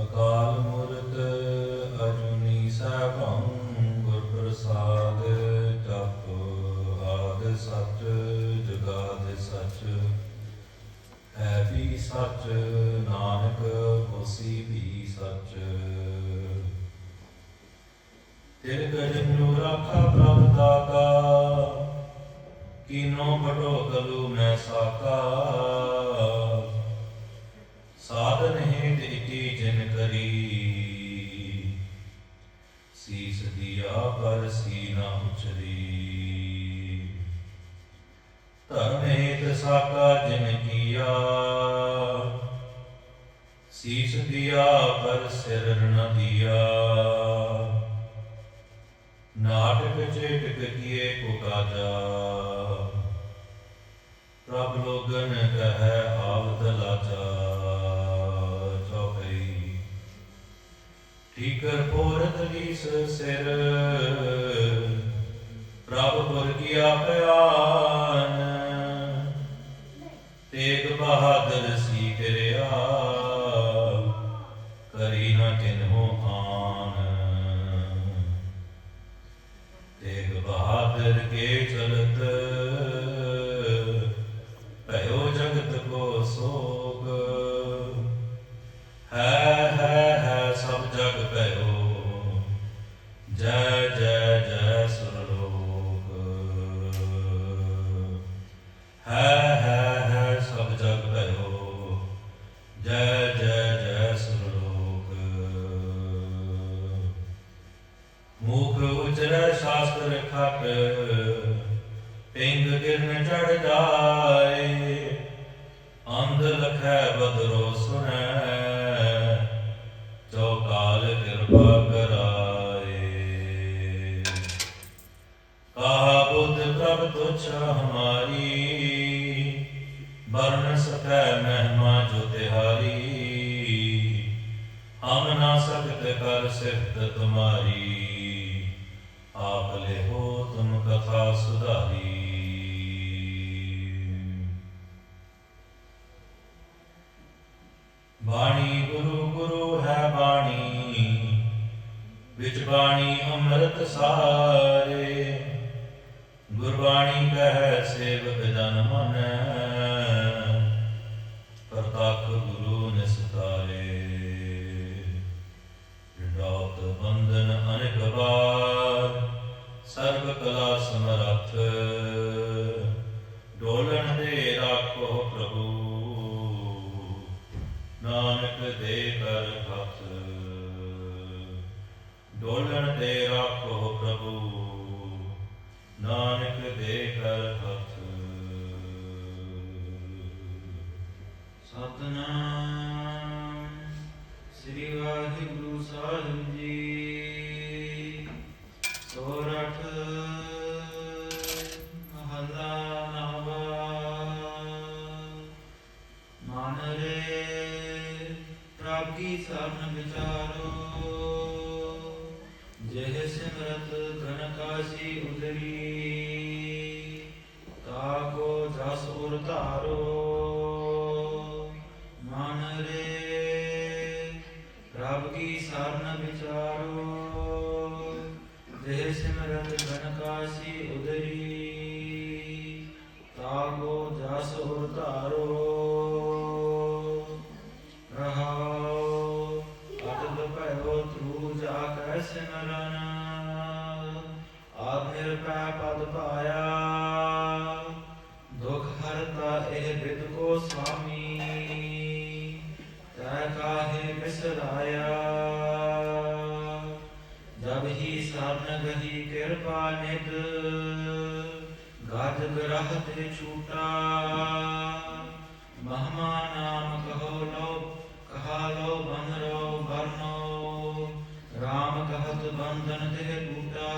ਅਕਾਲ ਮੂਰਤ ਅਜੂਨੀ ਸੈਭੰ ਗੁਰ ਪ੍ਰਸਾਦ ਜਪ ਆਦਿ ਸੱਚ ਜੁਗਾਦਿ ਸੱਚ ਹੈ ਵੀ ਸੱਚ ਨਾਨਕ ਹੋਸੀ ਵੀ ਸੱਚ। ਤਿਨ ਕਜਿਮਰੂ ਰਾਖਾ ਪ੍ਰਭ ਦਾਤਾ ਕੀਨੋ ਬਟੋ ਕਲੂ ਮੈਂ ਸਾਕਾ। ਸਾਧਨ ਹੇਤ ਇਤੀ ਜਿਨ ਕਰੀ ਸੀਸ ਦਿਆ ਪਰ ਸੀ ਨਾ ਉਚਰੀ। ਧਰਮ ਹੇਤ ਸਾਕਾ ਜਿਨ ਕੀਆ ਸੀਸ ਦਿਆ ਪਰ ਸਿਰ ਨ ਦਿਆ। ਨਾਟਕ ਚੇਟਕ ਕੀਏ ਕੋ ਕਾਜਾ ਪ੍ਰਭ ਲੋਗਨ ਕਹੈ ਆਵਤ ਲਾਚਾ। ਚੌਪਈ ਠੀਕਰ ਪੋਰਤ ਲੀਸ ਸਿਰ ਪ੍ਰਭ ਪੁਰ ਕੀਆ ਪਿਆਨ। ਤੇਗ ਬਹਾਦਰ ਸੀ ਕਿਰਿਆ ਕਰੀ ਨ ਕਿਨਹੋ ਆਨ। ਤੇਗ ਬਹਾਦਰ ਕੇ ਚਲਤ ਭਇਓ ਜਗਤ ਕੋ ਸੋਗ। ਹੈ ਸਭ ਜਗ ਭਇਓ ਜੈ ਜੈ ਜੈ ਸੁਰਲੋਕ। ਹੈ ਸਭ ਜਗ ਭਇਓ ਜੈ ਜੈ ਜੈ ਸੁਰਲੋਕ। ਮੁਖ ਉਚਰੈ ਸ਼ਾਸਤਰ ਖਟ ਪਿੰਗ ਗਿਰਨ ਚੜ ਜਾਏ। ਅੰਧ ਲਖੈ ਬਦਰੋ ਸੁਣੈ ਚੌਕਾਲ ਕਿਰਪਾ ਕਰਾਏ। ਕਹਾ ਬੁੱਧ ਪ੍ਰਭ ਤੁਛ ਹਮਾਰੀ ਬਰਨ ਸਕੈ ਮਹਿਮਾ ਜੋ ਤਿਹਾਰੀ। ਹਮ ਨਾ ਸਕਤ ਕਰ ਸਿਫਤ ਤੁਮਾਰੀ ਆਪ ਲਿਹੋ ਤੁਮ ਕਥਾ ਸੁਧਾਰੀ। ਬਾਣੀ ਗੁਰੂ ਗੁਰੂ ਹੈ ਬਾਣੀ ਵਿੱਚ ਬਾਣੀ ਅੰਮ੍ਰਿਤ ਸਾਰੇ। ਗੁਰਬਾਣੀ ਕਹੈ ਸੇਵਕ ਜਨ ਮਨੈ ਪ੍ਰਤੱਖ ਗੁਰੂ ਨਿਸਤਾਰੇ। ਡਾਤ ਬੰਧਨ ਅਨੇਕ ਬਾਰ ਸਰਬ ਕਲਾ ਸਮਰੱਥ। ਡੋਲਣ ਦੇ ਰਾਖੋ ਪ੍ਰਭੂ ਨਾਨਕ ਦੇ ਕਰ ਹੱਥ। ਡੋਲਣ ਦੇ ਰਾਖੋ ਪ੍ਰਭੂ ਨਾਨਕ ਦੇ ਕਰ ਹੱਥ। ਸਤਿਨਾਮ ਸ੍ਰੀ ਵਾਹਿਗੁਰੂ ਸਾਹਿਬ ਜੀ। ਸੋਰਠ ਮਹੱਲਾ ਨੌਵਾਂ। ਮਨ ਰੇ ਪ੍ਰਭ ਕੀ ਸਰਨ ਵਿਚਾਰੋ ਜਿਹ ਸਿਮਰਤ ਘਨ ਕਾਸੀ ਉਦਰੀ। ਤਾਕੋ ਜਸ ਉਰ ਧਾਰੋ ਮਨ ਰੇ ਪ੍ਰਭ ਕੀ ਸਰਨ ਵਿਚਾਰੋ ਜਿਹ ਸਿਮਰਤ ਘਨ ਕਾਸੀ ਉਦਰੀ। ਤਾਕੋ ਜਸ ਉਰ ਧਾਰੋ ਰਹਾਉ। ਅਤਿ ਭਇਓ ਧਰੂ ਜਾ ਕੈ ਸਿਮਰਨ ਆਪ ਨਿਰਭੈ ਪਦ ਪਾਇਆ। ਦੁਖ ਹਰਤਾ ਇਹ ਬਿਦ ਕੋ ਸੁਆਮੀ ਤੈ ਕਾਹੇ ਬਿਸਰਾਇਆ। ਜਬ ਹੀ ਸਰਨ ਗਹੀ ਕਿਰਪਾ ਨਿਧ ਗਜ ਗ੍ਰਹ ਤੇ ਛੂਟਾ। ਮਹਮਾ ਨਾਮ ਕਹਾ ਲੋ ਬੰਧਰੋ ਬਰਨੋ। ਰਾਮ ਕਹਤ ਬੰਧਨ ਤੇ ਟੂਟਾ।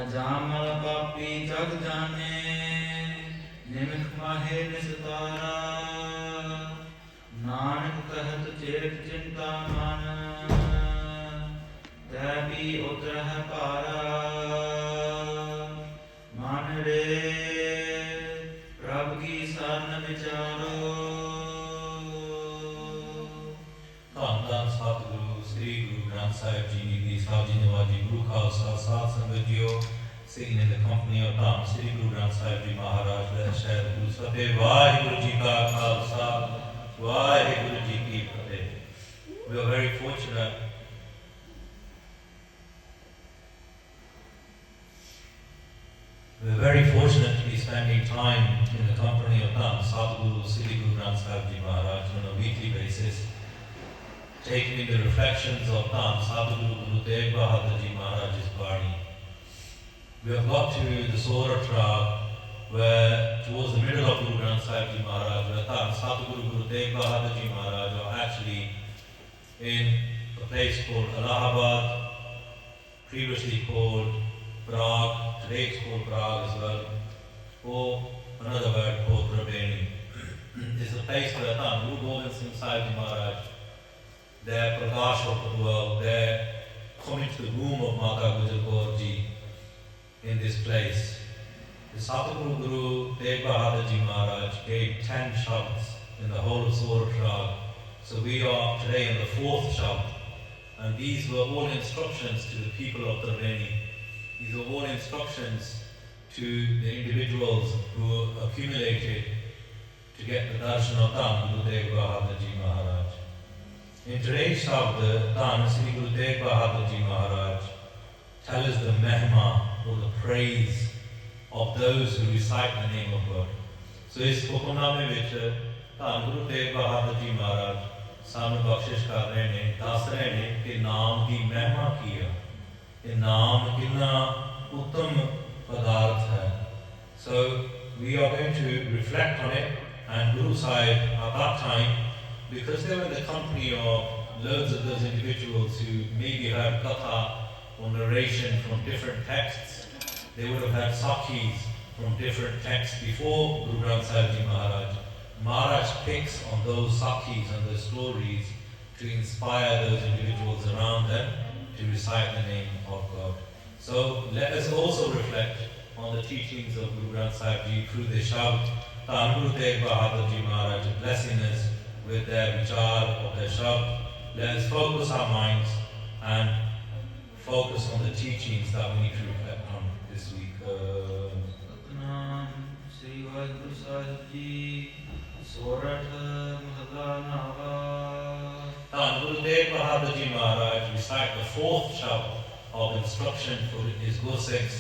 ਅਜਾਮਲ ਪਾਪੀ ਜਗ ਜਾਣੇ ਨਿਮਖ ਮਾਹੇ ਨਿਸਤਾਰਾ। ਨਾਨਕ ਕਹਿਤ ਚੇਤ ਚਿੰਤਾ ਮਨ ਤੈ ਵੀ ਉਤਰਹਿ ਭਾਰਾ। ਮਨ ਰੇ ਪ੍ਰਭ ਕੀ ਸਰਨ ਵਿਚਾਰੋ Granth Sahib Ji, the Saji Nawaji Guru Khalsa, Sat Sangat Jio, sitting in the company of Dhan, Sri Guru Granth Sahib Ji Maharaj, let us share the Guru's Fateh. Vaheguru Ji Ka Khalsa, Vaheguru Ji Ki Fateh. We are very fortunate. We are very fortunate to be spending time in the company of Dhan, Satguru Sri Guru Granth Sahib Ji Maharaj on a weekly basis, taking in the reflections of Dhan, Satguru Guru Tegh Bahadur Ji Maharaj's Bani. We have got to the Sorath where towards the middle of Guru Granth Sahib Ji Maharaj, where Dhan, Satguru Guru Tegh Bahadur Ji Maharaj are actually in a place called Allahabad, previously called Prague, today it's called Prague as well, or another word called Bani. It's a place where Dhan, Guru Gobind Singh Sahib Ji Maharaj, their Prakash of the world, their coming to the womb of Mata Gujar Kaur Ji in this place. The Satguru Guru Tegh Bahadur Ji Maharaj gave 10 Shabads in the whole of Sorath. So we are today in the 4th Shabad, and these were all instructions to the people of Bani. These were all instructions to the individuals who accumulated to get the darshan of Dhan, Guru Tegh Bahadur Ji Maharaj. In today's Shabad, Dhan, Sri Guru Tegh Bahadur Ji Maharaj tells us the mehma, or the praise of those who recite the name of God. So इस हुक्मनामे विच Dhan Guru Tegh Bahadur Ji Maharaj सानू बख्शिश कर रहे ने, दस रहे ने कि नाम की महिमा की है, कि नाम कितना उत्तम पदार्थ है. So we are going to reflect on it, and Guru Sahib at that time, because they were in the company of loads of those individuals who maybe heard katha or narration from different texts, they would have had sakhis from different texts before Guru Granth Sahib Ji Maharaj. Maharaj picks on those sakhis and those stories to inspire those individuals around them to recite the name of God. So let us also reflect on the teachings of Guru Granth Sahib Ji through the Shabad. Dhan Guru Tegh Bahadur Ji Maharaj blessing us with their vichar of their Shabad. Let us focus our minds and focus on the teachings that we need to reflect on this week. Sri Vaheguru Sahib Ji, Sorath Mahalla Nava. Dhan Guru Tegh Bahadur Ji Maharaj recite the 4th Shabad of instruction for his Gursikhs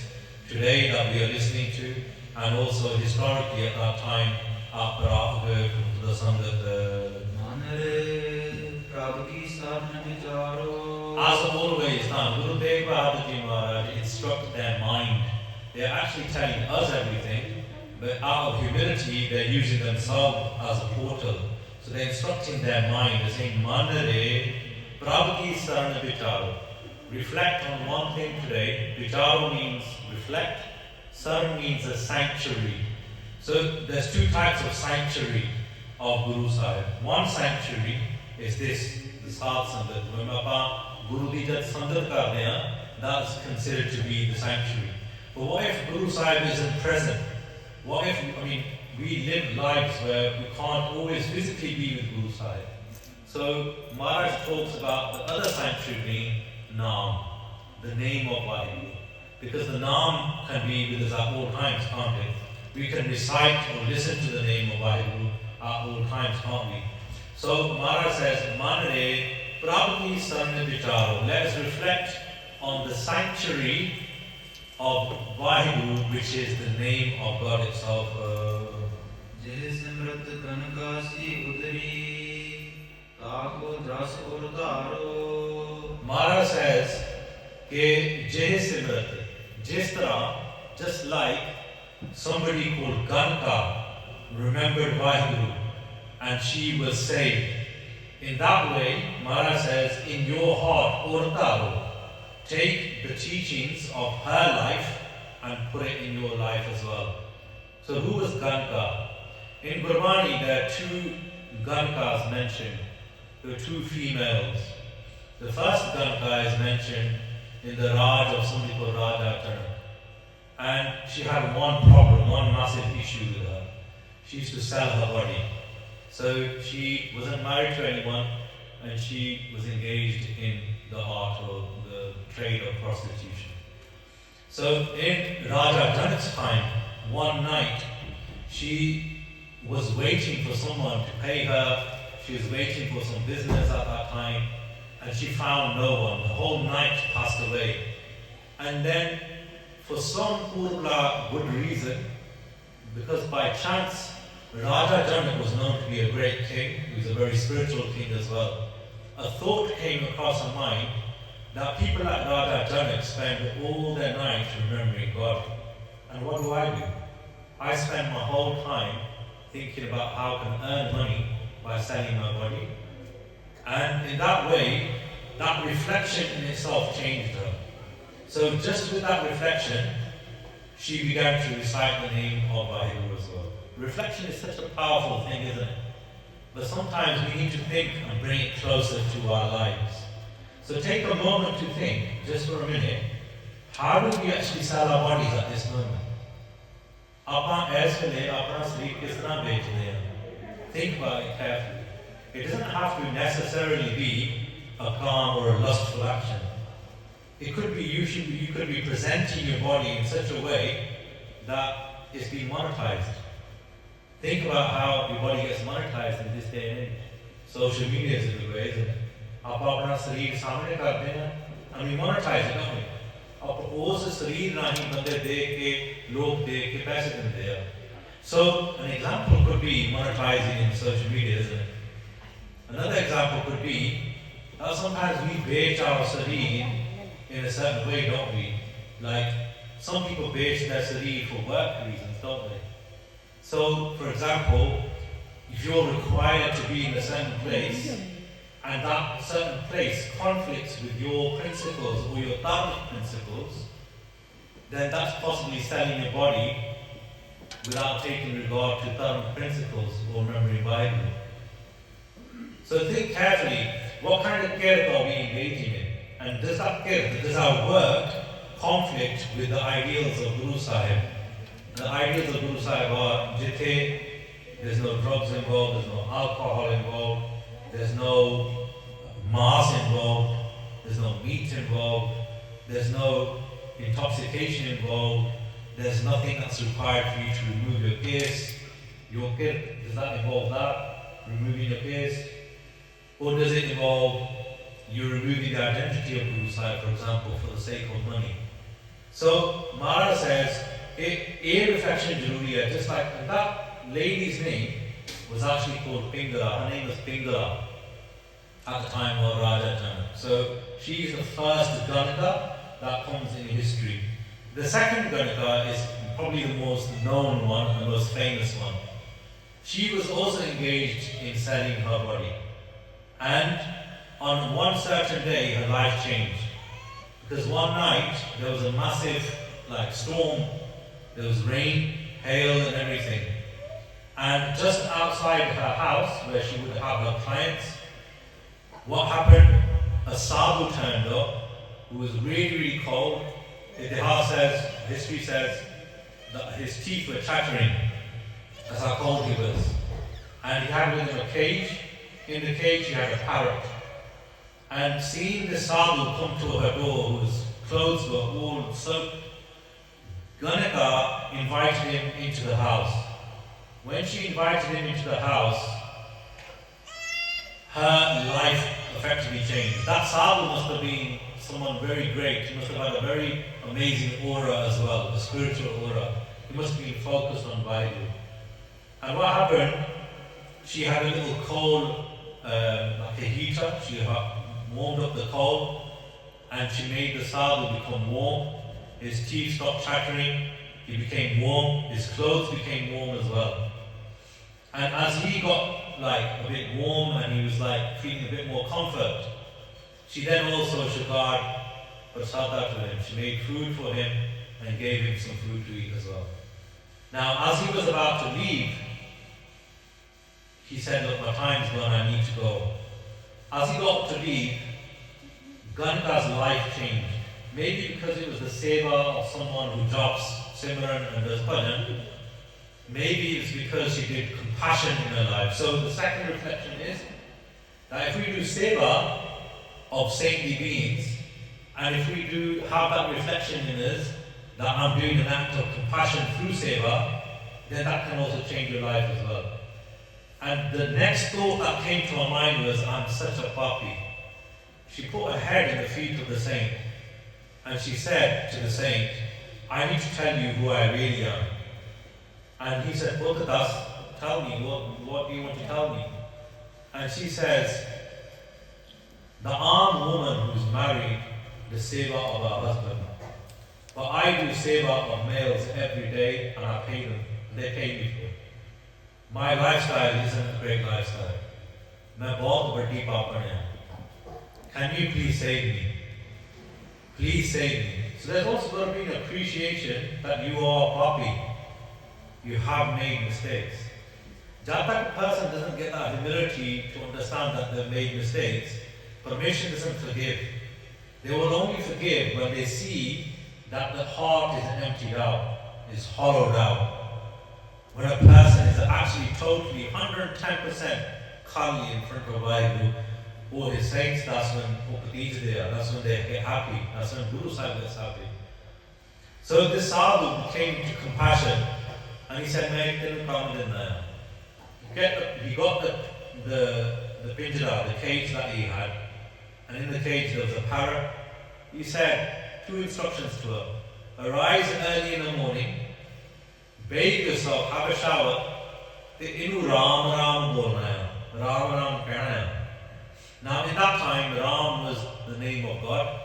today that we are listening to, and also historically at that time at Bahadur the Sangat. As always, Dhan Guru Tegh Bahadur Ji Maharaj instruct their mind. They are actually telling us everything, but out of humility, they're using themselves as a portal. So they're instructing their mind. They're saying, Manare Prabhuki Sarana Vicharo. Reflect on one thing today. Vicharo means reflect. Saran means a sanctuary. So there's 2 types of sanctuary of Guru Sahib. One sanctuary is this, the Sadh Sangat. When Guru Di Jat Sangat karde hain, that's considered to be the sanctuary. But what if Guru Sahib isn't present? What if, we live lives where we can't always physically be with Guru Sahib? So Maharaj talks about the other sanctuary being Naam, the name of Vaheguru. Because the Naam can be with us at all times, can't it? We can recite or listen to the name of Vaheguru at all times, can't we? So Maharaj says, Manare Prabhuti Sarna Vicharo. Let us reflect on the sanctuary of Vaheguru, which is the name of God itself. Maharaj says, Ke Jeh Simrat, Jistara, just like somebody called Ganka remembered Vaheguru and she was saved. In that way, Maharaj says, in your heart, Ortaro, take the teachings of her life and put it in your life as well. So who was Ganka? In Bani, there are 2 Gankas mentioned. There are 2 females. The first Ganka is mentioned in the Raj of somebody called Raja Tanak. And she had one problem, one massive issue with her. She used to sell her body. So she wasn't married to anyone, and she was engaged in the art or the trade of prostitution. So in Raja Janak's time, one night, she was waiting for someone to pay her. She was waiting for some business at that time, and she found no one. The whole night passed away. And then, for some good reason, because by chance, Raja Janak was known to be a great king, he was a very spiritual king as well. A thought came across her mind that people like Raja Janak spend all their night remembering God. And what do? I spend my whole time thinking about how I can earn money by selling my body. And in that way, that reflection in itself changed her. So just with that reflection, she began to recite the name of Bahadur as well. Reflection is such a powerful thing, isn't it? But sometimes we need to think and bring it closer to our lives. So take a moment to think, just for a minute, how do we actually sell our bodies at this moment? Think about it carefully. It doesn't have to necessarily be a calm or a lustful action. It could be you could be presenting your body in such a way that it's being monetized. Think about how your body gets monetized in this day and age. Social media is a good way, isn't it? And we monetize it, don't we? So an example could be monetizing in social media, isn't it? Another example could be that sometimes we beige our sareer in a certain way, don't we? Like some people beige their sareer for work reasons, don't they? So, for example, if you're required to be in a certain place and that certain place conflicts with your principles or your Dhan principles, then that's possibly selling your body without taking regard to Dhan principles or remembering Bible. So think carefully, what kind of kirk are we engaging in? And does our work conflict with the ideals of Guru Sahib? The ideals of Guru Sahib are jithe, there's no drugs involved, there's no alcohol involved, there's no mass involved, there's no meat involved, there's no intoxication involved, there's nothing that's required for you to remove your case. Your kirk, does that involve that? Removing your case? Or does it involve you removing the identity of Guru Sahib, for example, for the sake of money? So Mara says, a reflection jaruri hai, just like that lady's name was actually called Pingala. Her name was Pingala at the time of Raja Janak. So she's the first Ganika that comes in history. The second Ganika is probably the most known one and the most famous one. She was also engaged in selling her body. And on one certain day, her life changed. Because one night, there was a massive storm, there was rain, hail and everything. And just outside her house, where she would have her clients, what happened? A sadhu turned up, who was really, really cold. History says, that his teeth were chattering. That's how cold he was. And he had with him a cage. In the cage, he had a parrot. And seeing the sadhu come to her door, whose clothes were all soaked, Ganika invited him into the house. When she invited him into the house, her life effectively changed. That sadhu must have been someone very great. He must have had a very amazing aura as well, a spiritual aura. He must have been focused on Bible. And what happened? She had a little coal, like a heater. She warmed up the coal, and she made the sadhu become warm. His teeth stopped chattering. He became warm. His clothes became warm as well. And as he got a bit warm and he was feeling a bit more comfort, she then also shukar prasada to him. She made food for him and gave him some food to eat as well. Now, as he was about to leave, he said, "Look, my time's gone, I need to go." As he got to leave, Ganika's life changed. Maybe because it was the seva of someone who drops Simran and does bhajan. Maybe it's because she did compassion in her life. So the second reflection is that if we do seva of saintly beings, and if we do have that reflection in us, that I'm doing an act of compassion through seva, then that can also change your life as well. And the next thought that came to her mind was, I'm such a puppy. She put her head in the feet of the saint, and she said to the saint, I need to tell you who I really am. And he said, Botadas, tell me, what do you want to tell me? And she says, the armed woman who's married the seva of her husband. But I do seva of males every day, and I pay them. They pay me for it. My lifestyle isn't a great lifestyle. मैं बहुत बड़ी पापड़ है. Can you please save me? Please save me. So there's also got to be an appreciation that you are a puppy. You have made mistakes. Jab tak a person doesn't get that humility to understand that they've made mistakes, permission doesn't forgive. They will only forgive when they see that the heart is emptied out, is hollowed out. When a person is actually totally 110% khali in front of Vaheguru or his saints, that's when they get happy, that's when Guru Sahib gets happy. So this sadhu came to compassion and he said, "Main tenu kaam dinna hai." He got the pinjara, the cage that he had, and in the cage there was a parrot. He said 2 instructions to her: arise early in the morning, bathe yourself, have a shower, te inu Ram Ram bolna hai, Ram Ram kehna hai. Now in that time, Ram was the name of God.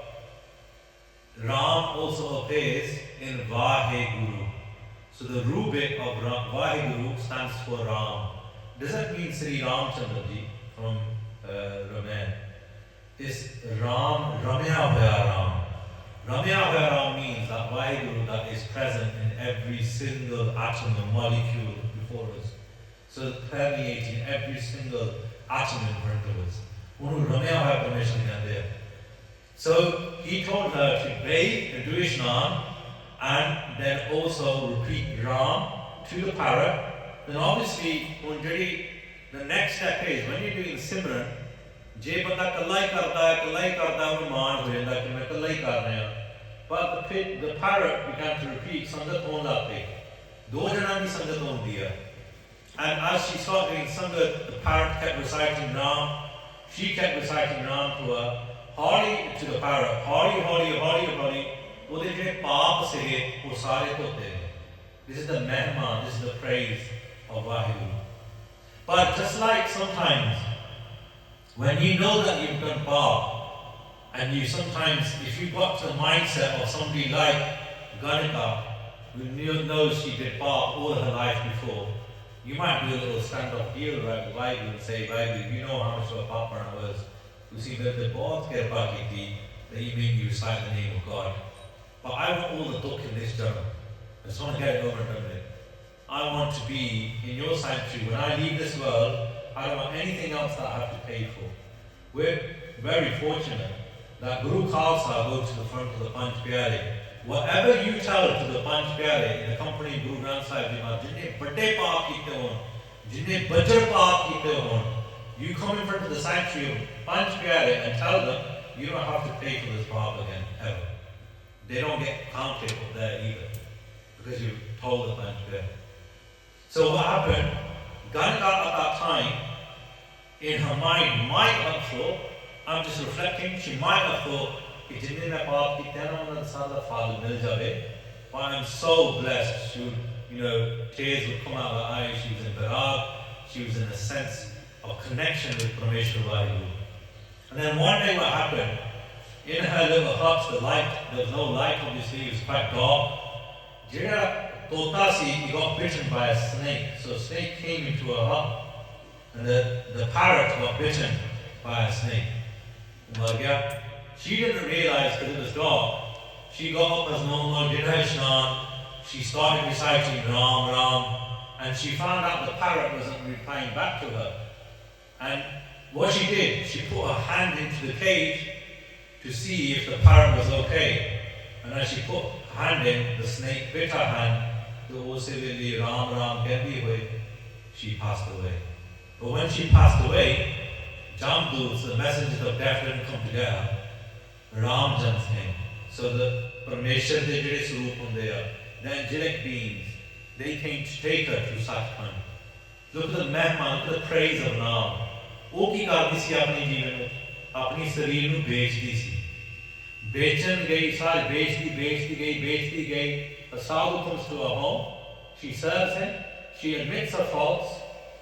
Ram also appears in Vaheguru. So the Ru bit of Vaheguru stands for Ram. Doesn't mean Sri Ramchandra ji from Ramayana. It's Ram, Ramya Bhaya Ram. Ramya Bhaya Ram means that Vaheguru that is present in every single atom and molecule before us. So permeating every single atom in front of us. Ramya Bhaya permission there. So he told her to bathe and do Ishnan and then also repeat Ram to the parrot. Then obviously, the next step is when you're doing Simran, je banda kalla hi karta hai, maan ho janda ki main kalla hi kar raha haan. But the parrot began to repeat Sangat hon laate. Do jana bhi Sangat hon diya. And as she started doing Sangat, the parrot kept reciting Ram. She kept reciting Ram to her. Holi to the parrot. Holi. Ode je paap se wo sare tote. This is the mehman, this is the praise of Vaheguru. But just like sometimes, when you know that you've done paap, and you sometimes, if you got to the mindset of somebody like Ganika, who knows she did paap all her life before, you might do a little stand-up deal right with Vaheguru and say, Vaheguru, you know how much of a paapar I was. You see, the bahut kirpa ki thi, that you mean you recite the name of God. But I want all the dukh in this journal. I just want to get it over and done with. I want to be in your sanctuary. When I leave this world, I don't want anything else that I have to pay for. We're very fortunate that Guru Khalsa goes to the front of the Panch Pyare. Whatever you tell to the Panch Pyare in the company of Guru Granth Sahib Ji Maharaj, jinne bade paap kite hon, jinne bajr paap kite hon, you come in front of the sanctuary of Panch Pyare and tell them you don't have to pay for this paap again, ever. They don't get counted up there either, because you told the Panch Pyare. So what happened, Ganika at that time, in her mind, might have thought, I'm just reflecting, she might have thought, but I'm so blessed. She would, tears would come out of her eyes. She was in Virag, she was in a sense of connection with Parmeshwar Vaheguru. And then one day what happened, in her little hut, there was no light, obviously, it was quite dark. He got bitten by a snake. So a snake came into her hut, and the parrot got bitten by a snake. She didn't realize because it was dark. She got up as normal, did her Ishnan, she started reciting Ram Ram, and she found out the parrot wasn't replying back to her. And what she did, she put her hand into the cage to see if the parrot was okay. And as she put her hand in, the snake bit her hand. Ram Ram kendi hui, she passed away. But when she passed away, Jamduts, the messengers of death didn't come together. Ramjans came. So the Parmeshwar, the Jire Swaroop hunde are, the angelic beings, they came to take her to Sachkhand. Look at the mehman, look at the praise of Naam. ਉਹ ਕੀ ਕਰਦੀ ਸੀ ਆਪਣੇ ਜੀਵਨ ਵਿੱਚ ਆਪਣੀ ਸਰੀਰ ਨੂੰ ਵੇਚਦੀ ਸੀ ਵੇਚਣ ਗਈ ਸਾਰੀ ਵੇਚਦੀ ਗਈ a sadhu comes to her home she serves him she admits her faults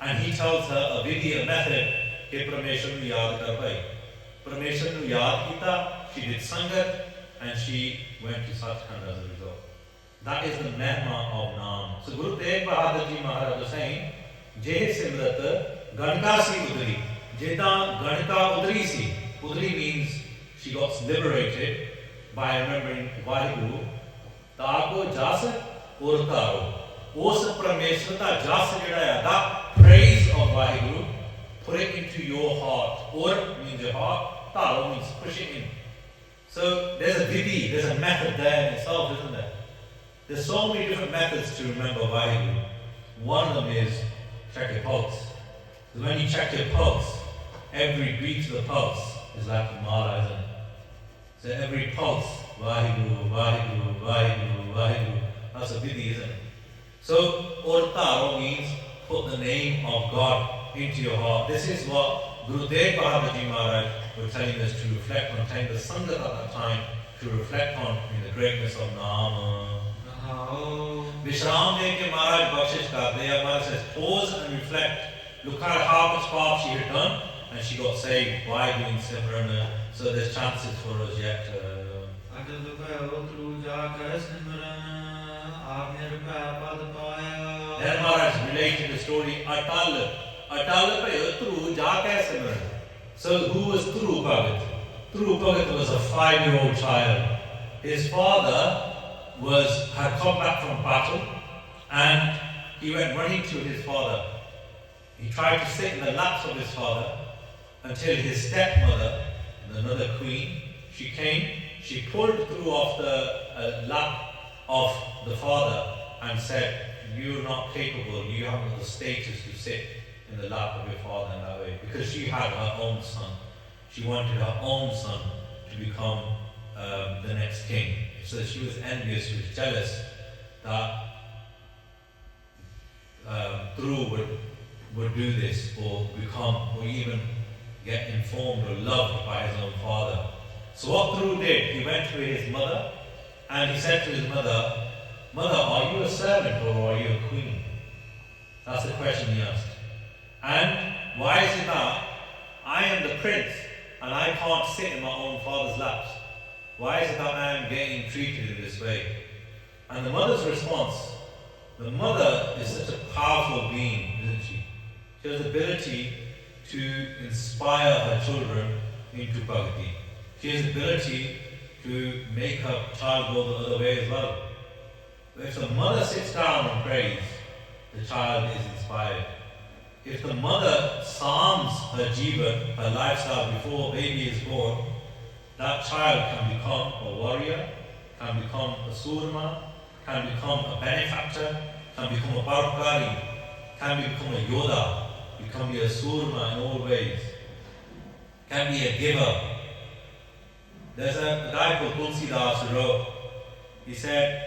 and he tells her a vidhi a method ਕਿ ਪਰਮੇਸ਼ਰ ਨੂੰ ਯਾਦ ਕਰ ਭਾਈ ਪਰਮੇਸ਼ਰ ਨੂੰ ਯਾਦ ਕੀਤਾ she did sangat and she went to Sachkhand as a result that is the mehma of Naam so Guru Tegh Bahadur Ji Maharaj was saying ਜੇ ਸਿਮਰਤ ਗਣਕਾ ਸੀ ਉਦਰੀ ਜਿੱਦਾਂ ਗਣਕਾ ਉਦਰੀ ਸੀ udri means she got liberated by remembering Vaheguru ਤਾਕੋ ਜਸ ਔਰ ਧਾਰੋ ਉਸ ਪਰਮੇਸ਼ਰ ਦਾ ਜਸ ਜਿਹੜਾ ਹੈ that praise of Vaheguru put it into your heart or means your heart ਧਾਰੋ means push it in so there's a vidhi there's a method there in itself isn't there there's so many different methods to remember Vaheguru one of them is check your pulse because when you check your pulse every beat of the pulse is like a mala, isn't it? So every pulse, Vaheguru, Vaheguru, Vaheguru, Vaheguru. That's a vidhi, isn't it? So, Ortaro means put the name of God into your heart. This is what Guru Tegh Bahadur Ji Maharaj were telling us to reflect on, telling the Sangat at that time to reflect on in the greatness of Nama. Vishram De Ke Maharaj Bakshish Karte, Maharaj says, pause and reflect. Look at how much path she had done. And she got saved by doing Simran, so there's chances for us yet. Then Maharaj related the story, Atal pe Tru Jaka Simran. So who was Tru Bhagat? Tru Bhagat was a 5-year-old child. His father had come back from battle and he went running to his father. He tried to sit in the laps of his father until his stepmother, another queen, she came, she pulled through off the lap of the father and said, you're not capable, you haven't the status to sit in the lap of your father in that way. Because she had her own son. She wanted her own son to become the next king. So she was envious, she was jealous that Dhruv would do this or even get informed or loved by his own father. So what Dhruv did, he went to his mother and he said to his mother, Mother, are you a servant or are you a queen? That's the question he asked. And why is it that I am the prince and I can't sit in my own father's laps? Why is it that I am getting treated in this way? And the mother's response, the mother is such a powerful being, isn't she? She has the ability to inspire her children into bhakti. She has the ability to make her child go the other way as well. But if the mother sits down and prays, the child is inspired. If the mother psalms her jivan, her lifestyle before baby is born, that child can become a warrior, can become a surma, can become a benefactor, can become a paropari, can become a yoda, can be a surma in all ways, can be a giver. There's a guy called Tulsidas who wrote, he said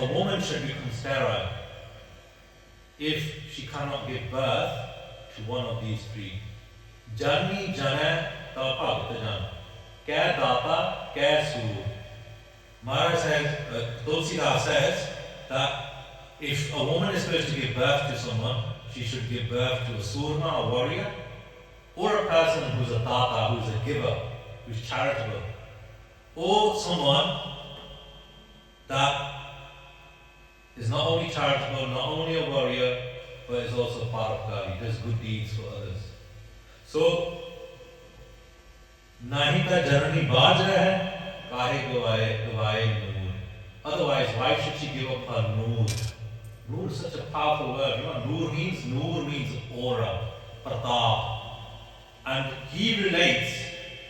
a woman should become sterile if she cannot give birth to one of these three. Janmi jana tapa jan, kya data, kya sur. Maharaj says, Tulsidas says that if a woman is supposed to give birth to someone, she should give birth to a surma, a warrior, or a person who's a data, who's a giver, who's charitable, or someone that is not only charitable, not only a warrior, but is also paropkari, does good deeds for others. So, nahi ka janani baaj raha hai, kahe gavaye noor. Otherwise, why should she give up her noor? Noor is such a powerful word. You know what noor means? Noor means aura, pratap. And he relates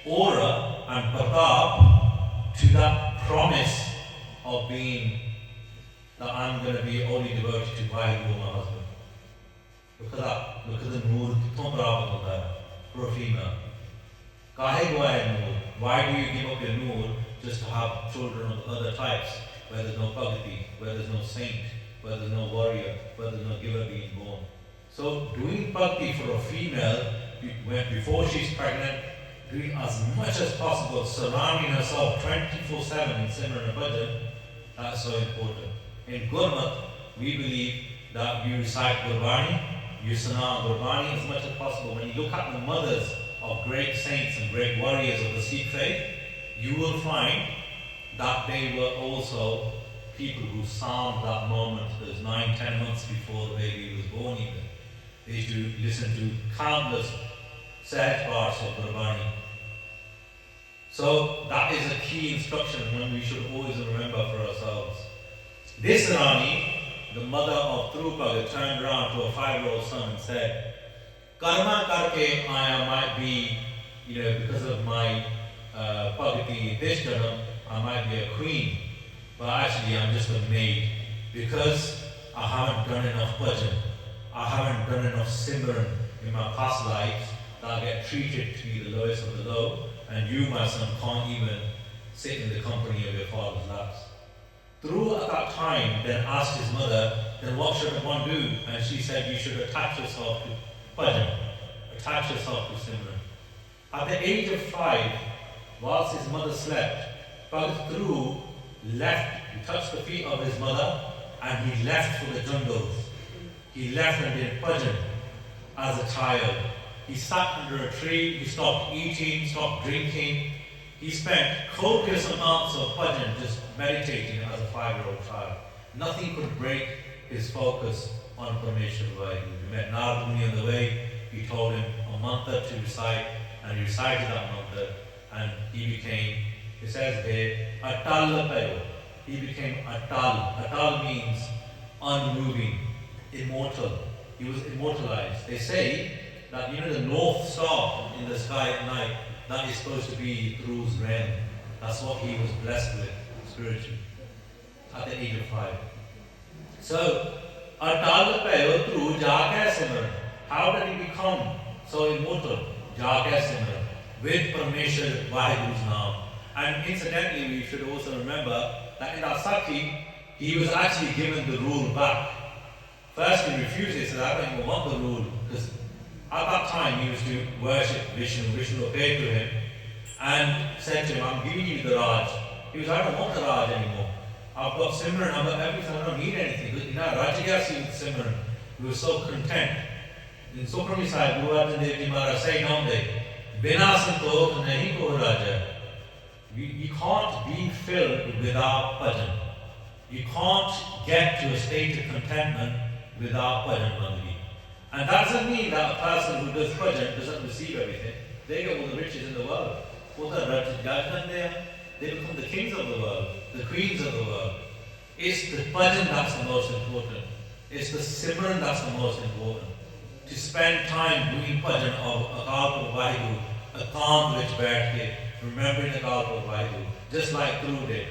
aura and pratap to that promise of being that I'm going to be only devoted to Vaheguru, my husband. Look at the noor kitthon prapta hota hai for a female. Kahe ko hai noor? Why do you give up your noor just to have children of other types, where there's no bhakti, where there's no saint, where there's no warrior, where there's no giver being born? So doing bhakti for a female, before she's pregnant, doing as much as possible, surrounding herself 24/7 in Simran and Bhajan, that's so important. In Gurmat, we believe that you recite Gurbani, you sanam Gurbani as much as possible. When you look at the mothers of great saints and great warriors of the Sikh faith, you will find that they were also people who psalmed that moment. There's 9-10 months before the baby was born even. They used to listen to countless sad parts of Gurbani. So that is a key instruction when we should always remember for ourselves. This Rani, the mother of Trupaga, turned around to a 5-year-old son and said, Karma karke I might be, because of my Pagati this janam, I might be a queen, but actually I'm just a maid, because I haven't done enough bhajan, I haven't done enough simran in my past lives, that I get treated to be the lowest of the low, and you, my son, can't even sit in the company of your father's laps. Through at that time, then asked his mother, then what should one do? And she said, you should attach yourself to bhajan, attach yourself to simran. At the age of 5, whilst his mother slept, Bahadur left, he touched the feet of his mother, and he left for the jungles. He left and did bhajan as a child. He sat under a tree, he stopped eating, stopped drinking. He spent copious amounts of bhajan just meditating as a 5-year-old child. Nothing could break his focus on Parmeshwar Vaheguru. He met Narad Muni on the way, he told him a mantra to recite, and he recited that mantra, and he became, it says here, Atal Payo. He became Atal. Atal means unmoving, immortal. He was immortalized. They say that the North Star in the sky at night, that is supposed to be Dhru's realm. That's what he was blessed with spiritually at the age of 5. So, Atal Payo Dhru Jaka Simran. How did he become so immortal? Jaka Simran. With Parmeshwar Vaheguru's name. And incidentally, we should also remember that in that Sakti, he was actually given the rule back. First he refused it, said, I don't even want the rule, because at that time he was to worship Vishnu. Vishnu appeared to him and said to him, I'm giving you the Raj. He was, I don't want the Raj anymore. I've got Simran, I've got everything, I don't need anything. But Rajagasi with Simran, he was so content. In Suprami Sahib, Guru Arjan Dev Ji Maharaj say, don't they? Bina Santokh nahi ko Raja. You can't be filled without bhajan. You can't get to a state of contentment without bhajan bandagi. And that doesn't mean that a person who does bhajan doesn't receive everything. They get all the riches in the world. They become the kings of the world, the queens of the world. It's the bhajan that's the most important. It's the simran that's the most important. To spend time doing bhajan of Akal Purv Vaheguru, Akant vich baith ke, remembering Akal Purv Vaheguru, just like Dhru did.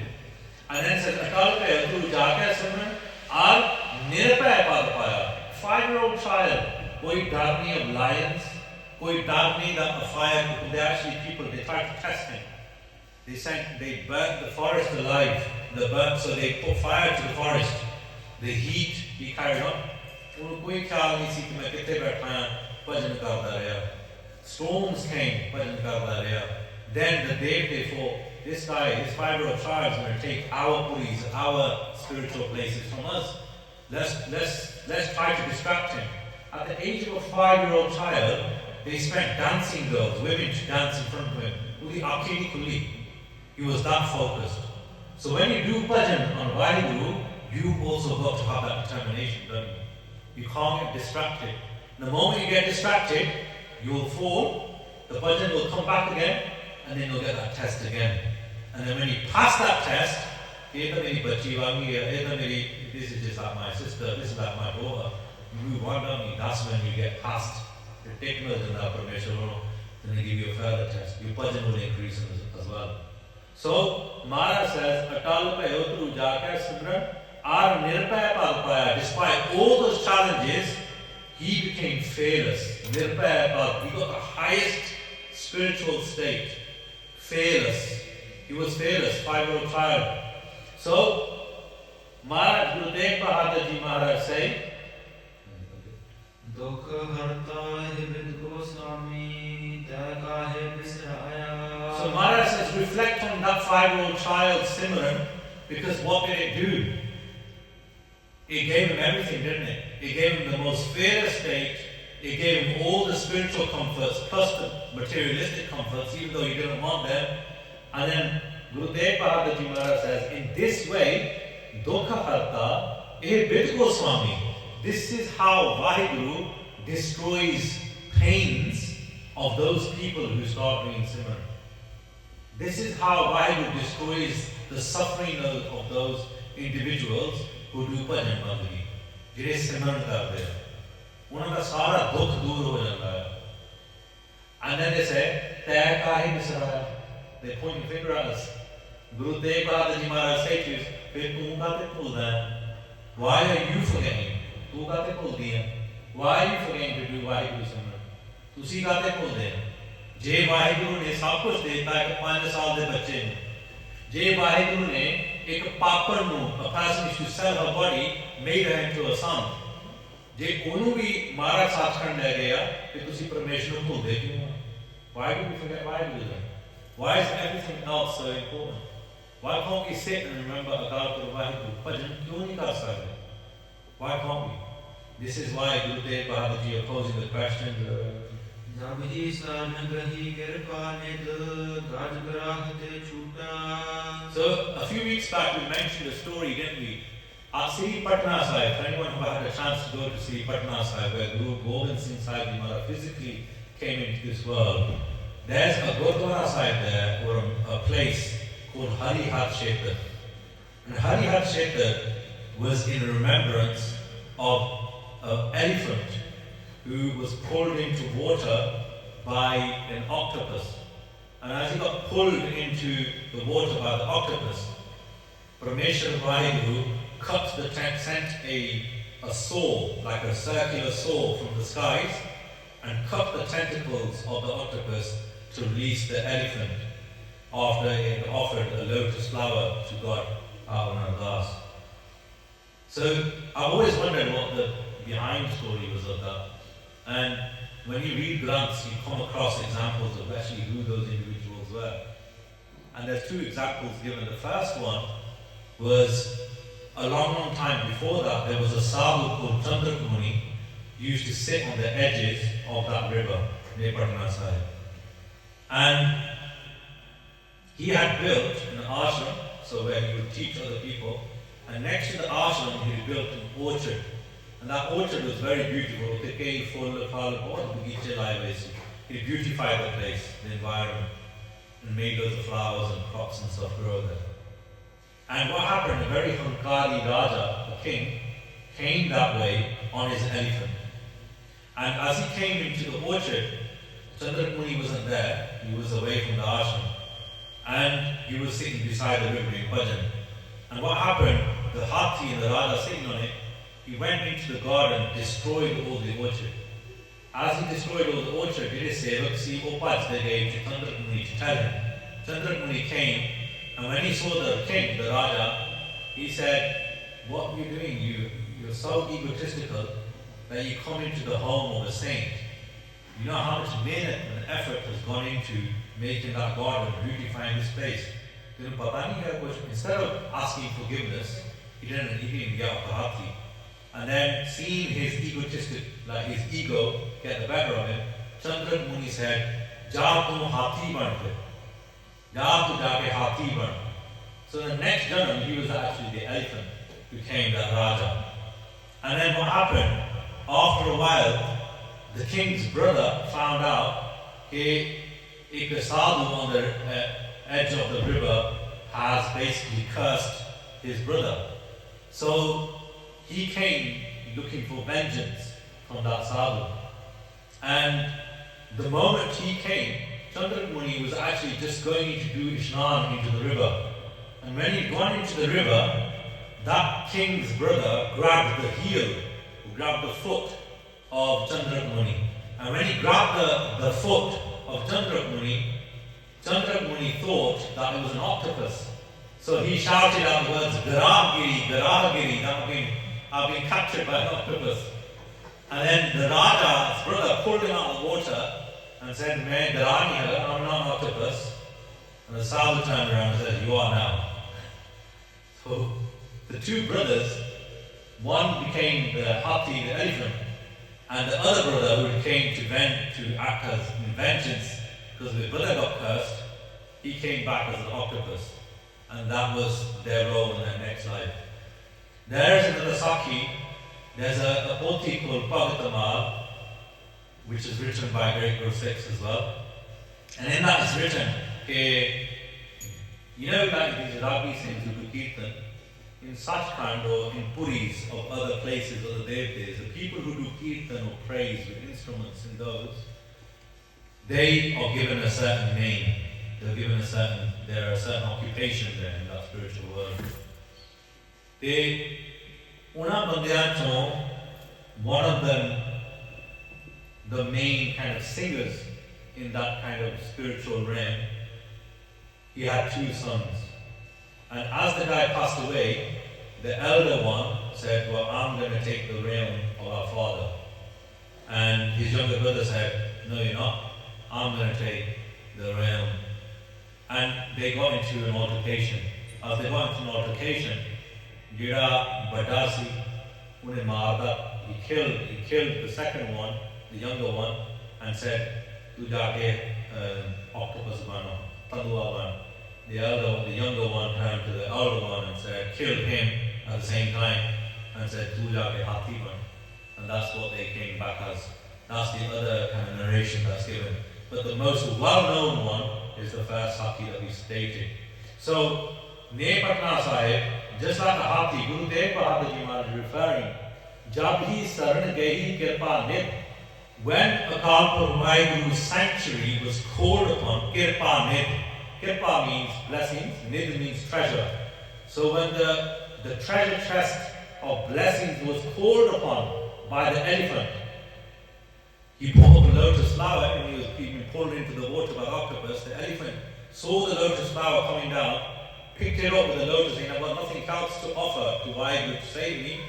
And then it says, Akal Purv Dhru Jaka Simran, Ar Nirpay Pad Paya. 5-year-old child, koi dar nahi of lions, koi dar nahi that a fire, they actually people, they tried to test him. They burnt the forest alive, so they put fire to the forest. The heat, he carried on. Storms came, then the day they fought, this guy, this 5-year-old child is going to take our puris, our spiritual places from us. Let's try to distract him. At the age of a 5-year-old child, they spent dancing girls, women to dance in front of him. He was that focused. So when you do bhajan on Vaheguru, you also got to have that determination, don't you? You can't get distracted. The moment you get distracted, you will fall, the bhajan will come back again, and then you'll get that test again. And then when you pass that test, this is just like my sister, this is like my daughter, you move on, don't you? That's when you get past. You take more than that permission, then they give you a further test. Your bhajan will increase as well. So, Mara says, Atal Payotru Jaka Simran, Ar Nirpaya Palpaya, despite all those challenges, he became fearless. He got the highest spiritual state. Fearless. He was fearless, 5-year-old child. So, Maharaj Guru Tegh Bahadur Ji Maharaj say, Dukh harta hai vid Goswami, Tegh kahe bisraya. so Maharaj says, reflect on that 5-year-old child Simran, because what did it do? It gave him everything, didn't it? It gave him the most fearless state. It gave him all the spiritual comforts plus the materialistic comforts, even though he didn't want them. And then Guru Tegh Bahadur Ji Maharaj says, in this way, Dukha Harta eh Vid Goswami. This is how Vaheguru destroys pains of those people who start doing Simran. This is how Vaheguru destroys the suffering of those individuals who do Bhajan Bandagi. ਜਿਹੜੇ ਸਿਮਰਨ ਕਰਦੇ ਆ ਉਹਨਾਂ ਦਾ ਸਾਰਾ ਦੁੱਖ ਦੂਰ ਹੋ ਜਾਂਦਾ ਹੈ. And then they say, Tegh kahe bisraya. They point the finger at us. Guru Tegh Bahadur Ji Maharaj say to us, ਫਿਰ ਤੂੰ ਕਾਹਤੇ ਭੁੱਲਦਾ ਹੈ? Why are you forgetting? ਤੂੰ ਕਾਹਤੇ ਭੁੱਲਦੀ ਹੈ? Why are you forgetting to do Waheguru ਸਿਮਰਨ? ਤੁਸੀਂ ਕਾਹਤੇ ਭੁੱਲਦੇ ਹੋ? ਜੇ ਵਾਹਿਗੁਰੂ ਨੇ ਸਭ ਕੁਝ ਦਿੱਤਾ ਇੱਕ 5 ਸਾਲ ਦੇ ਬੱਚੇ ਨੂੰ, ਜੇ ਵਾਹਿਗੁਰੂ ਨੇ ਇੱਕ ਪਾਪੜ ਨੂੰ, a person to sell her body, made her into a son, ਜੇ ਉਹਨੂੰ ਵੀ ਮਹਾਰਾਜ ਸੱਚਖੰਡ ਲੈ ਗਿਆ ਤੇ ਤੁਸੀਂ ਪਰਮੇਸ਼ਰ ਨੂੰ ਭੁੱਲਦੇ ਕਿਉਂ ਹੋ? Why do we forget Waheguru then? Why is everything else so important? Why can't we sit and remember Akal Purakh Waheguru? ਭਜਨ ਕਿਉਂ ਨਹੀਂ ਕਰ ਸਕਦੇ? Why can't we? This is why Guru Tegh Bahadur Ji are posing the question. जब ही सन गही कृपा निध गज ग्राह ते छूटा. So a few weeks back we mentioned a story, didn't we? At Sri Patna Sahib, for anyone who had a chance to go to Sri Patna Sahib, where Guru Gobind Singh Sahib Ji Maharaj physically came into this world, there's a Gurdwara Sahib there, or a place called Harihar Kshetra. And Harihar Kshetra was in remembrance of an elephant who was pulled into water by an octopus. And as he got pulled into the water by the octopus, Parameshwar Vaheguru sent a saw, like a circular saw from the skies, and cut the tentacles of the octopus to release the elephant after it offered a lotus flower to God out on Ardas. So I've always wondered what the behind story was of that. And when you read Granths, you come across examples of actually who those individuals were. And there's 2 examples given. The first one was a long time before that, there was a sadhu called Chandrakmuni who used to sit on the edges of that river near Patna Sahib. And he had built an ashram, so where he would teach other people, and next to the ashram he had built an orchard. And that orchard was very beautiful. He beautified the place, the environment, and made loads of flowers and crops and stuff grow there. And what happened, a very Hankari Raja, a king, came that way on his elephant. And as he came into the orchard, Chandrakmuni wasn't there, he was away from the ashram. And he was sitting beside the river in Bhajan. And what happened, the Hathi and the Raja sitting on it, he went into the garden, destroyed all the orchard. As he destroyed all the orchard, did his sevak see Opaj they gave to Chandrakmuni to tell him. Chandrakmuni came, and when he saw the king, the Raja, he said, what are you doing? You're so egotistical that you come into the home of a saint. You know how much minute and effort has gone into making that garden, beautifying this place. Instead of asking forgiveness, he didn't even get off the Hathi. And then seeing his egotistic, like his ego get the better of him, Chandrakmuni said, Ja tu Hathi bante. Ja tu jaake Hathi ban. So the next Janam, he was actually the elephant who became that Raja. And then what happened? After a while, the king's brother found out a sadhu on the edge of the river has basically cursed his brother. So he came looking for vengeance from that sadhu. And the moment he came, Chandrakmuni was actually just going to do Ishnan into the river. And when he'd gone into the river, that king's brother grabbed the heel, grabbed the foot of Chandrak Muni. And when he grabbed the foot of Chandrak Muni thought that it was an octopus. So he shouted out the words, Garagiri, Garagiri, that I've been captured by an octopus. And then the Raja's brother pulled him out of the water and said, "Main Dharani hai, I'm not an octopus." And the Sadhu turned around and said, "You are now." So the two brothers, one became the Hathi, the elephant, and the other brother who came to act as in vengeance because the brother got cursed, he came back as an octopus. And that was their role in their next life. There's another Sakhi. There's a Poti called Pagatamal, which is written by Great Guru Sikhs as well. And in that is written, you know, like these Ragi Singhs who do Kirtan, in Sachkhand or in Puris of other places, other devtas, the people who do Kirtan or praise with instruments in those, they are given a certain name. They're given there are a certain occupation there in that spiritual world. One of them, the main kind of singers in that kind of spiritual realm, he had two sons. And as the guy passed away, the elder one said, "Well, I'm going to take the realm of our father." And his younger brother said, "No, you're not. I'm going to take the realm." And they got into an altercation. As they got into an altercation, Jira Badasi, he killed the second one, the younger one, and said, "Tu jaake octopus bano, tandua bano." The younger one turned to the older one and said, killed him at the same time, and said, "Tu jaake hathi bano." And that's what they came back as. That's the other kind of narration that's given. But the most well-known one is the first Sakhi that we stated. So, Ne Patna Sahib, just like a Hathi, Guru Tegh Bahadur Ji Maharaj is referring, Jab hi saran gahi kirpa nid, when Akal Guru's sanctuary was called upon, kirpa nid. Kirpa means blessings, nid means treasure. So when the treasure chest of blessings was called upon by the elephant, he pulled up a lotus flower and he was being pulled into the water by the octopus. The elephant saw the lotus flower coming down, picked it up with the lotus, saying, "I've got nothing else to offer to Vaheguru to save me."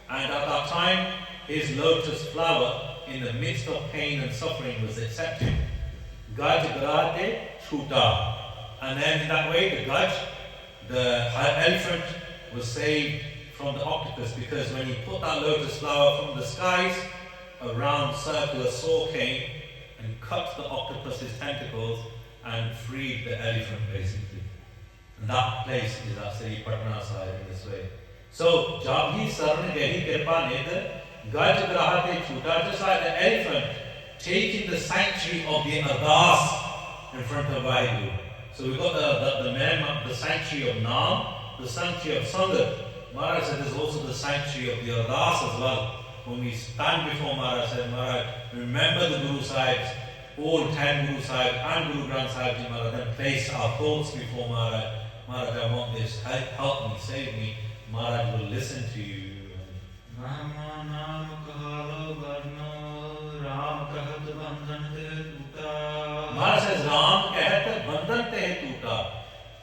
And at that time, his lotus flower, in the midst of pain and suffering, was accepted. Gaj garate chuta. And then in that way, the elephant, was saved from the octopus, because when he put that lotus flower from the skies, a round circular saw came and cut the octopus's tentacles and freed the elephant, basically. And that place is at Sri Patna side in this way. So, Jabhi Saran Gahi Kirpa Ned, Gaj Grahate Chuta, just like the elephant taking the sanctuary of the Ardas in front of Vaheguru. So we've got the sanctuary of Naam, the sanctuary of Sangat. Maharaj said there's also the sanctuary of the Ardas as well. When we stand before Maharaj, said, "Maharaj, remember the Guru Sahibs, all 10 Guru Sahibs and Guru Granth Sahib Ji Maharaj, and place our thoughts before Maharaj. Maharaj, I want this, help me, save me." Maharaj will listen to you. Maharaj says, "Ram kahat bandhan te tuta."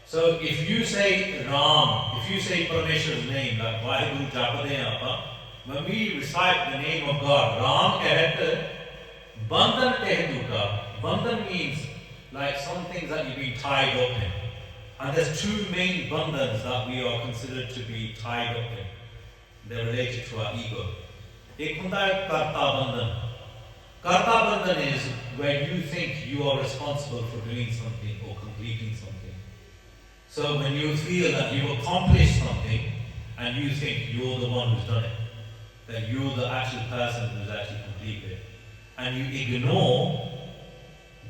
So if you say Ram, if you say Parameshwar's name, like Vaheguru Japade Apa, when we recite the name of God, Ram kahat bandhan te tuta. Bandhan means like some things that you've been tied up in. And there's two main bandhans that we are considered to be tied up in. They're related to our ego. Ek hunda hai karta bandhan. Karta bandhan is where you think you are responsible for doing something or completing something. So when you feel that you've accomplished something and you think you're the one who's done it, that you're the actual person who's actually completed it, and you ignore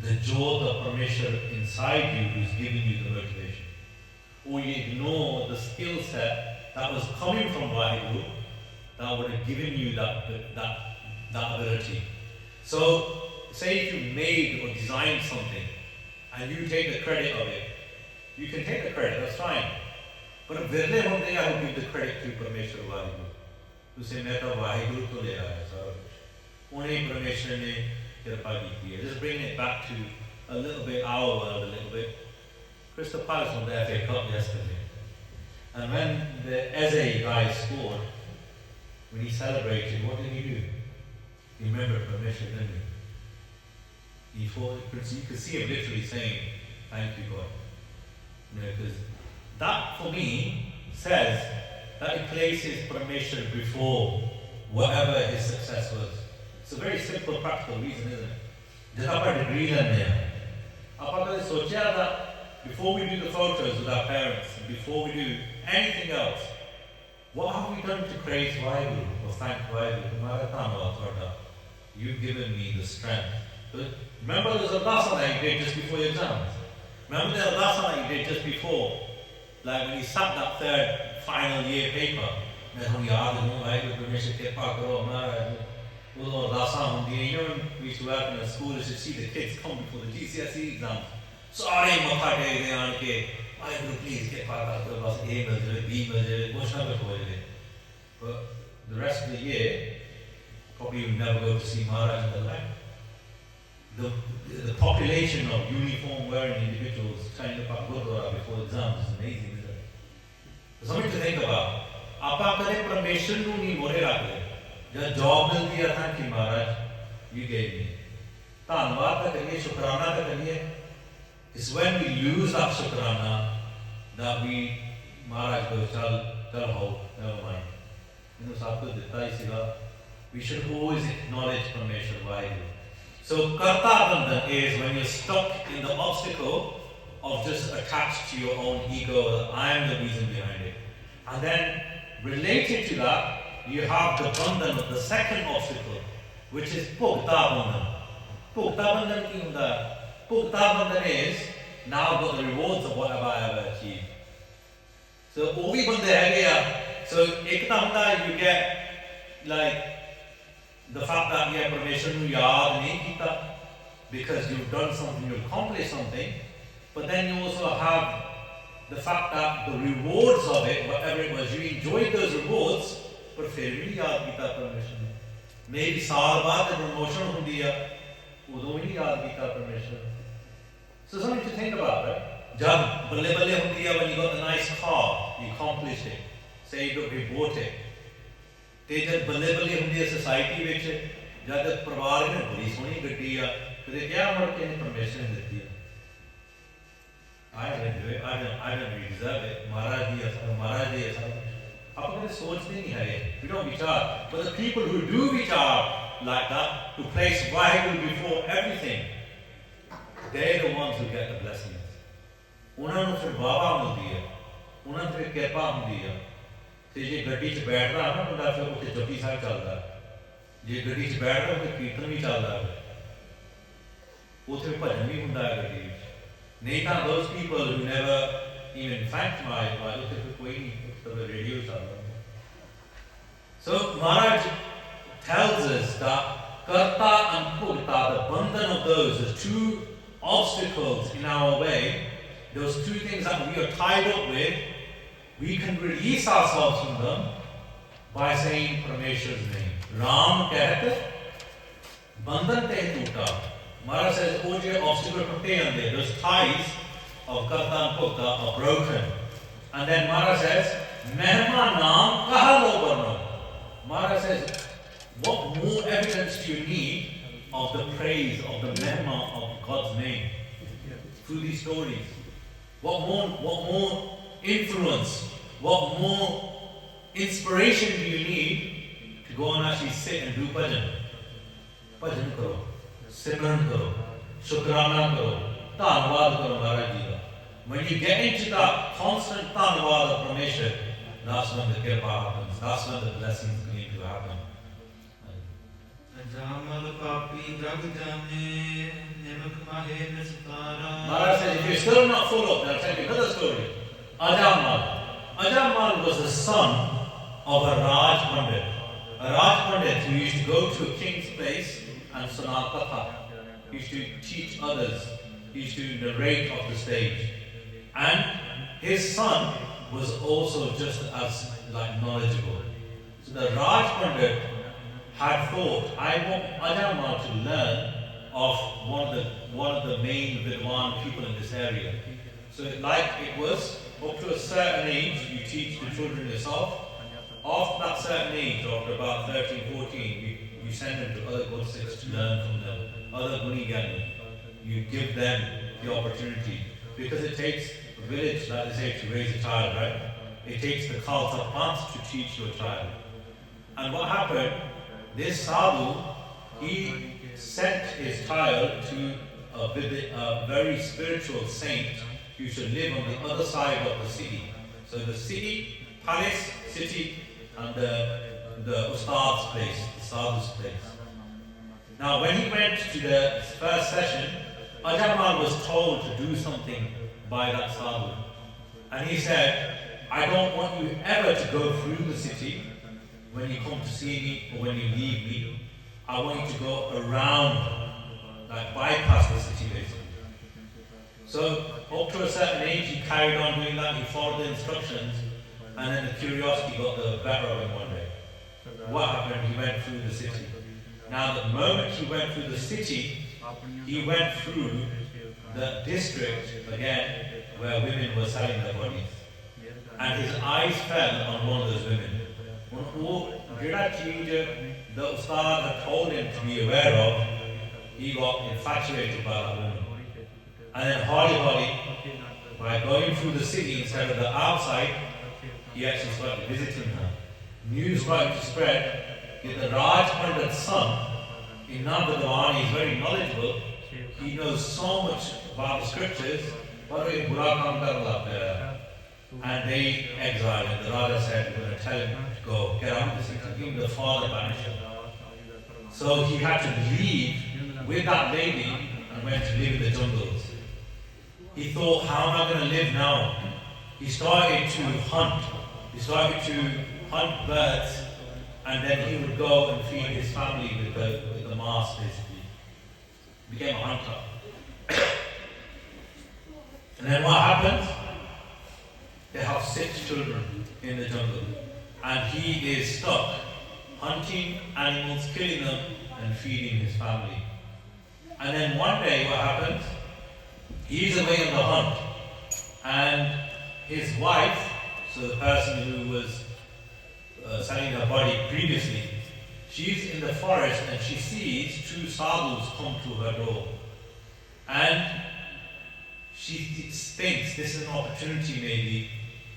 the Jyot of Parameshwar inside you who's giving you the motivation, or you ignore the skill set that was coming from Vaheguru that would have given you that ability. So, say if you made or designed something and you take the credit of it, you can take the credit, that's fine. But if Virle Hunde, I will give the credit to Parameshwar Vaheguru, who say, "Meta Vaheguru to le aaya sara kuch." Only Parmeshwar ne kirpa ki hai. Just bring it back to a little bit, our world a little bit. Crystal Palace won the FA Cup yesterday. And when the Eze guy scored, when he celebrated, what did he do? He remembered Parmeshwar, didn't he? You could see him literally saying, thank you God. Because that for me says that he places Parmeshwar before whatever his success was. It's a very simple, practical reason, isn't it? Just our degree there. Before we do the photos with our parents, before we do anything else, what have we done to praise Vaheguru or thank Vaheguru? You've given me the strength. Remember there was a lesson that you did just before your exams? Remember the lesson that you did just before? Like when you sat that third final year paper, you know, when we used to work in a school, you should see the kids come before the GCSE exams. Sorry, please get back to us, A, B, but the rest of the year, probably you'll never go to see Maharaj in the life. The population of uniform wearing individuals trying to pass Gurdwara before exams is amazing, isn't it? There's something to think about. Apa kare Parmeshwar nu nahi more rakh le. Job mil diya, thank you Maharaj, you gave me. Dhanwad ta kariye, shukrana ta kariye. It's when we lose that shukrana that we, Maharaj goes, chal ho, never mind. We should always acknowledge Parmeshwar Vaheguru. So Karta Bandhan is when you're stuck in the obstacle of just attached to your own ego, that I am the reason behind it. And then related to that, you have the bandhan of the second obstacle, which is Bhukta Bandhan. Bhukta Bandhan ki hunda? Bhukta Bandhan is, now I've got the rewards of what have I ever achieved. So all we bande hai, so ek ta hunda you get like the fact that you have Parmeshwar nu yaad nahi kita because you've done something, you've accomplished something, but then you also have the fact that the rewards of it, whatever it was, you enjoyed those rewards, but fir bhi yaad kita Parmeshwar ne. Maybe saal baad the promotion hundi hai, udo bhi nahi yaad kita Parmeshwar. So something to think about, right? Jab balle balle hundi hai, when you got the nice car, you accomplished it, say you bought it. ਤੇ ਜਦ ਬੱਲੇ ਬੱਲੇ ਹੁੰਦੀ ਹੈ society ਵਿੱਚ ਜਦ ਪਰਿਵਾਰ ਨੇ ਬੜੀ ਸੋਹਣੀ ਗੱਡੀ ਆ ਕਦੇ ਕਿਹਾ ਮੁੜ ਕੇ ਨੇ ਪਰਮੇਸ਼ਰ ਨੇ ਦਿੱਤੀ ਆ I don't really deserve it. Maharaj ji aisa ਆਪਾਂ ਕਦੇ ਸੋਚਦੇ ਨਹੀਂ ਹੈਗੇ. We don't vichar. But the people who do vichar like that, who place Vaheguru before everything, they're the ones who get the blessings. ਉਹਨਾਂ ਨੂੰ ਫਿਰ ਵਾਵਾ ਮਿਲਦੀ ਹੈ, ਉਹਨਾਂ ਤੇ ਕਿਰਪਾ ਹੁੰਦੀ ਹੈ. ਤੇ ਜੇ ਗੱਡੀ 'ਚ ਬੈਠਦਾ ਨਾ ਬੰਦਾ ਫਿਰ ਉੱਥੇ ਜਪੀ ਸਾਹਿਬ ਚੱਲਦਾ, ਜੇ ਗੱਡੀ 'ਚ ਬੈਠਦਾ ਉੱਥੇ ਕੀਰਤਨ ਵੀ ਚੱਲਦਾ, ਉੱਥੇ ਭਜਨ ਵੀ ਹੁੰਦਾ ਹੈ ਗੱਡੀ ਵਿੱਚ. ਨਹੀਂ ਤਾਂ those people who never even thanked my ਉੱਥੇ ਫਿਰ ਕੋਈ ਨਹੀਂ, ਉੱਥੇ ਰੇਡੀਓ ਚੱਲਦਾ. So Maharaj tells us that karta and bhukta, the bandhan of those, the two obstacles in our way, those two things that we are tied up with, we can release ourselves from them by saying Parmeshwar's name. Ram Kahat, Bandhan Tegh Toota. Maharaj says, oh, your obstacle tote, those ties of Karta and Bhukta are broken. And then Maharaj says, Mehma Naam Kaha Lo Barno. Maharaj says, what more evidence do you need of the praise, of the Mehma of God's name through these stories? What more influence, what more inspiration do you need to go and actually sit and do bhajan? Bhajan karo, simran karo, shukrana karo, dhanwad karo Maharaj ji ka. When you get into that constant dhanwad of Parmeshwar, that's when the kirpa happens, that's when the blessings begin to happen. Maharaj said, if you're still not full up, then I'll tell you another story. Ajamal was the son of a Raj Pandit. A Raj Pandit who used to go to a king's place and Sanat Katha. He used to teach others. He used to narrate off the stage. And his son was also just as knowledgeable. So the Raj Pandit had thought, I want Ajamal to learn of one of the main Vidwan people in this area. So like it was, up to a certain age, you teach the children yourself. After that certain age, after about 13, 14, you send them to other Gursikhs to learn from them, other Gunigani. You give them the opportunity. Because it takes a village, like they say, to raise a child, right? It takes the cult of months to teach your child. And what happened, this sadhu, he sent his child to a very spiritual saint who should live on the other side of the city. So the city, palace, city, and the Ustad's place, the sadhu's place. Now when he went to the first session, Ajamal was told to do something by that sadhu. And he said, I don't want you ever to go through the city when you come to see me or when you leave me. I want you to go around, like bypass the city basically. So up to a certain age he carried on doing that, he followed the instructions, and then the curiosity got the better of him one day. What happened? He went through the city. Now the moment he went through the city, he went through the district again where women were selling their bodies. And his eyes fell on one of those women. The Ustad had told him to be aware of, he got infatuated by that woman. And then Holly, by going through the city instead of the outside, he actually started visiting her. News started to spread that the Raj Pandit's son, in Bani, is very knowledgeable. He knows so much about the scriptures, and they exiled him. The Raja said, we're going to tell him to go, get out of the city. Even the father banished him. So he had to leave with that lady and went to live in the jungles. He thought, how am I going to live now? He started to hunt. He started to hunt birds, and then he would go and feed his family with the mass, basically. Became a hunter. And then what happens? They have 6 children in the jungle, and he is stuck hunting animals, killing them, and feeding his family. And then one day what happens? He's away on the hunt, and his wife, so the person who was selling her body previously, she's in the forest and she sees 2 sadhus come to her door. And she thinks this is an opportunity maybe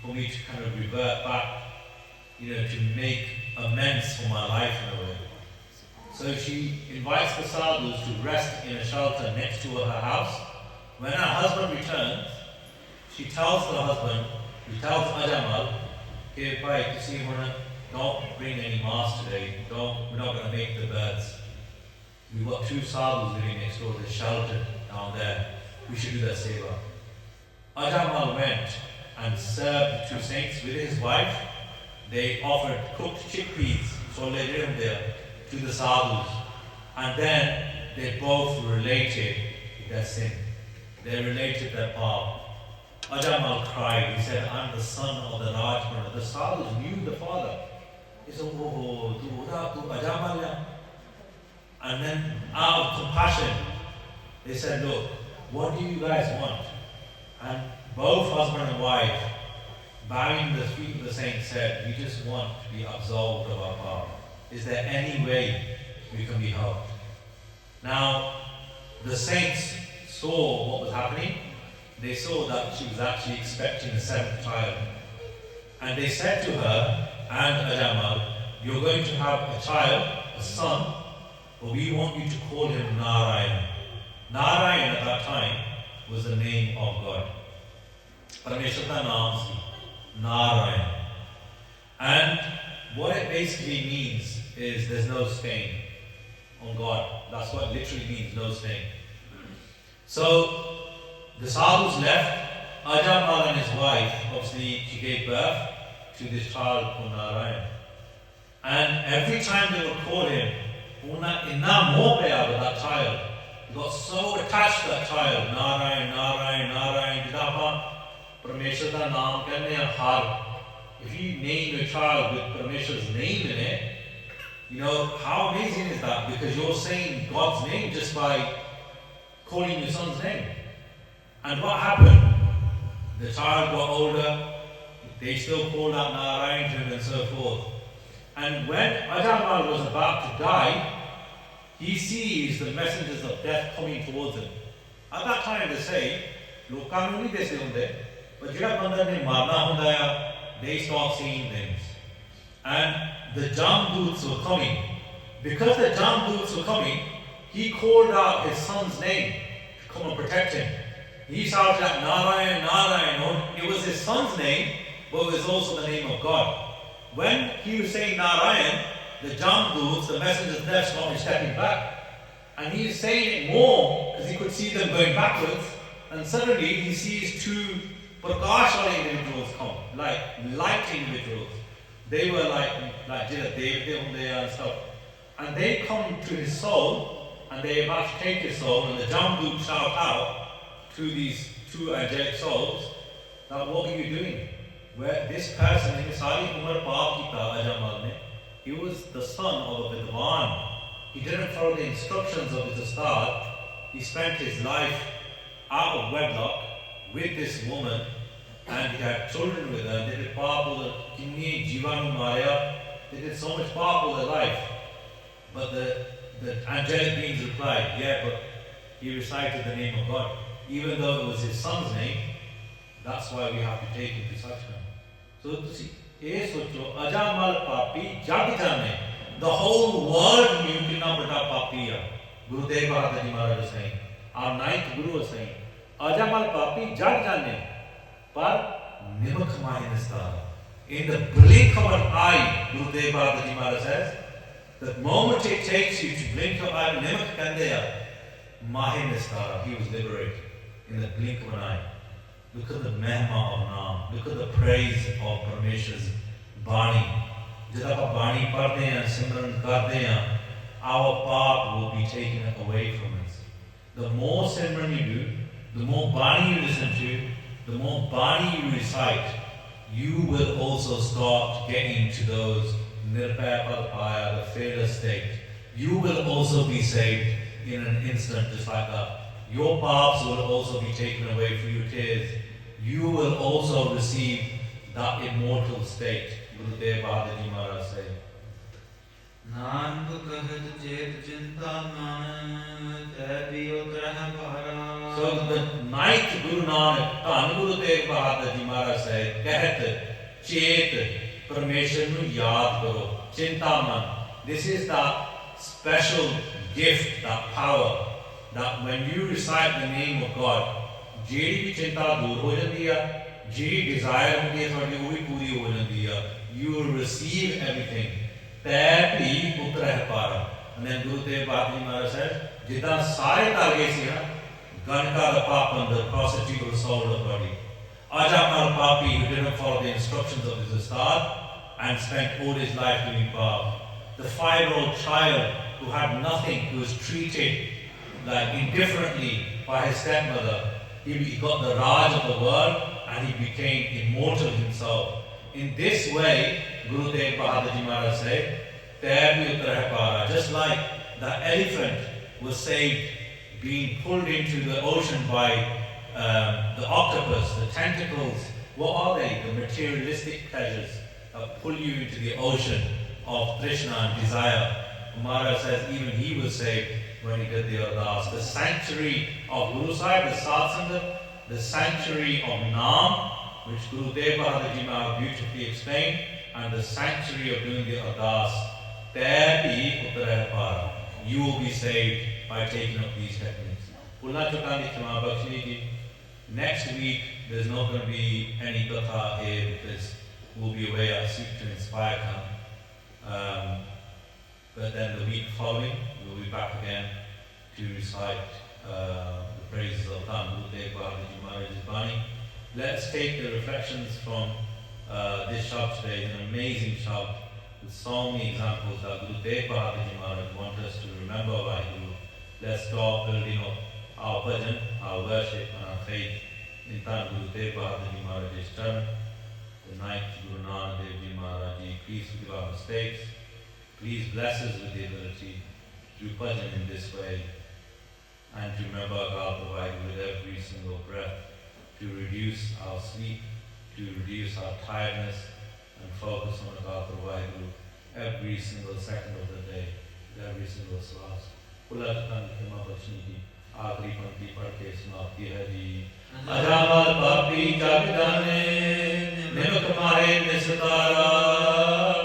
for me to kind of revert back, to make amends for my life in a way. So she invites the sadhus to rest in a shelter next to her house. When her husband returns, she tells Ajamal, hey, bhai, don't bring any mass today. We're not going to make the birds. We've got 2 sadhus living next door. They're sheltered down there. We should do that seva. Ajamal went and served the 2 saints with his wife. They offered cooked chickpeas, to the sadhus. And then they both related their sin. They related their path. Ajamal cried. He said, I'm the son of the Rajmana. The sadhus knew the father. He said, Ajamal. And then out of compassion, they said, look, what do you guys want? And both husband and wife, bowing the feet of the saint, said, we just want to be absolved of our power. Is there any way we can be helped? Now, the saints saw what was happening. They saw that she was actually expecting a 7th child. And they said to her and Ajamal, you're going to have a child, a son, but we want you to call him Narayan. Narayan at that time was the name of God. Parameshwar naam si, Narayan. And what it basically means is there's no stain on God. That's what it literally means, no stain. So the sadhus left. Ajamal and his wife, obviously, she gave birth to this child called Narayan. And every time they would call him, inna moh paya with that child. He got so attached to that child, Narayan, Narayan, Narayan, Jidapa, Parameshwar da naam kehne har. If you name your child with Parameshwar's name in it, You know, how amazing is that? Because you're saying God's name just by calling your son's name. And what happened? The child got older, they still called out Narayan to him and so forth. And when Ajamal was about to die, he sees the messengers of death coming towards him. At that time they say, Lokan nu nahi dese hunde, but jehda banda ne marna hunda hai, they start seeing things. And the Jamdoots were coming. Because the Jamdoots were coming, he called out his son's name to come and protect him. He shouted out Narayan, Narayan. It was his son's name, but it was also the name of God. When he was saying Narayan, the Jamdoots, the messengers of death, started stepping back. And he is saying it more because he could see them going backwards. And suddenly he sees two Prakashali individuals come, like light individuals. They were like and stuff. And they come to his soul, and they are about to take his soul, and the Jamdoot shout out to these two angelic souls that what are you doing? Where this person in Sari Umar Paap Kita Ajamal ne, he was the son of a Vidwan. He didn't follow the instructions of his Ustad. He spent his life out of wedlock with this woman, and he had children with her. They did Paap Kinni Jivanu Maya. They did so much Paap of their life. But the angelic beings replied, yeah, but he recited the name of God. Even though it was his son's name, that's why we have to take him to such name. So, ये सोचो अजामल पापी जग जाने, the whole world knew कितना बड़ा पापी है. गुरुदेव बहादुर जी महाराज was saying, our ninth Guru was saying, Ajmal पापी जग जाने, पर निमक माहे निस्तार. In the blink of an eye, Gurudev Bahadur ji Maharaj says, the moment it takes you to blink of an eye, nimak kandeya, mahe nistara, he was liberated in the blink of an eye. Look at the mehma of Naam. Look at the praise of Parmeshwar's Bani. Jab aap Bani padhte hain, Simran karte hain, our path will be taken away from us. The more Simran you do, the more Bani you listen to, the more Bani you recite, you will also start getting to those Nirpaya Padpaya, the fearless state. You will also be saved in an instant just like that. Your paths will also be taken away for your tears. You will also receive that immortal state. Gurudev Bahadur Ji Maharaj said. So the ninth Guru Nanak, Dhan Gurudev Bahadur Ji Maharaj said, Kahat Chet Parmeshwar nu yaad karo, Chintaman. This is that special gift, that power, that when you recite the name of God, ਜਿਹੜੀ ਚਿੰਤਾ ਦੂਰ ਹੋ ਜਾਂਦੀ ਆ, ਜਿਹੜੀ desire ਹੁੰਦੀ ਹੈ ਤੁਹਾਡੀ ਉਹ ਵੀ ਪੂਰੀ ਹੋ ਜਾਂਦੀ ਆ. You will receive everything. ਤੈ ਭੀ ਉਤਰਹਿ ਪਾਰਾ. And then Gurudev Bahadur Ji Maharaj said, ਜਿੱਦਾਂ ਸਾਰੇ ਧਾਗੇ ਸੀ ਨਾ, ਗਣਕਾ ਦਾ Paappan, the prostitute of the soul of the body. Ajamal Papi, who didn't follow the instructions of his Ustad and spent all his life doing paap. The 5-year-old child who had nothing, who was treated like indifferently by his stepmother, he got the Raj of the world and he became immortal himself. In this way, Gurudev Bahadur Ji Maharaj said, just like the elephant was saved being pulled into the ocean by the octopus, the tentacles, what are they? The materialistic pleasures that pull you into the ocean of Krishna and desire. Maharaj says even he was saved when he did the ardas. The sanctuary of Guru Sahib, the Satsangat, the sanctuary of Naam, which Gurudev Bahadur Ji Maharaj beautifully explained, and the sanctuary of doing the ardas. You will be saved by taking up these techniques. Next week, there's not going to be any Gatha here because we'll be away at Seek to Inspire camp. But then the week following, we'll be back again to recite the praises of Dhan Gurudev Bahadur Ji Maharaj's Bani. Let's take the reflections from this Shabad today. It's an amazing Shabad with so many examples that Gurudev Bahadur Ji Maharaj wants us to remember by Guru. Let's start building up our bhajan, our worship and our faith in Dhan Gurudev Bahadur Ji Maharaj's turn. The ninth Guru Nanak Dev Ji Maharaj Ji, please forgive our mistakes. Please bless us with the ability to bhajan in this way and to remember God provided with every single breath, to reduce our sleep, to reduce our tiredness, and focus on God provided every single second of the day, every single swas. Ulatan khima bachni ki आखिरी पंक्ति पढ़ के समाप्ति है जी। अजामल पापी जग जाने निमक मारे निस्तारा